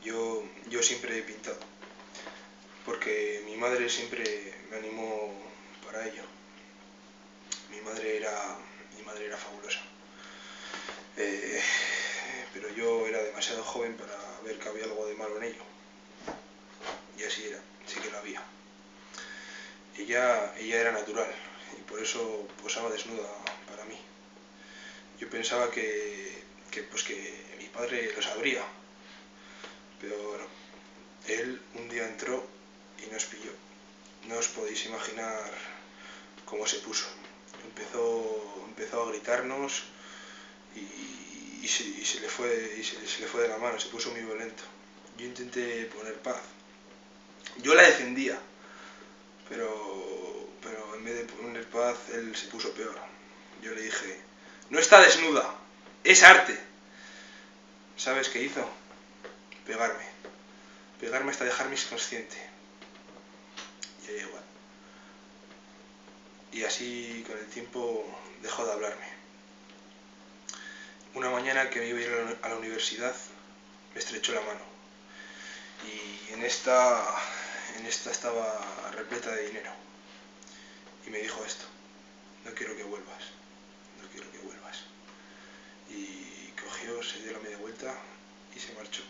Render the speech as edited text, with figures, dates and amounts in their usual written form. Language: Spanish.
Yo siempre he pintado, porque mi madre siempre me animó para ello. Mi madre era, mi madre era fabulosa. Eh, pero yo era demasiado joven para ver que había algo de malo en ello. Y así era, sí que lo había. Ella era natural y por eso posaba desnuda para mí. Yo pensaba que mi padre lo sabría, pero bueno, él un día entró y nos pilló. No os podéis imaginar cómo se puso. Empezó a gritarnos y se le fue de la mano, se puso muy violento. Yo intenté poner paz. Yo la defendía, pero en vez de poner paz, él se puso peor. Yo le dije, no está desnuda, es arte. ¿Sabes qué hizo? Pegarme. Pegarme hasta dejarme inconsciente. Y ella igual. Y así con el tiempo dejó de hablarme. Una mañana que me iba a ir a la universidad, me estrechó la mano. Y en esta estaba repleta de dinero. Y me dijo esto, no quiero que vuelvas, no quiero que vuelvas. Y cogió, se dio la media vuelta y se marchó.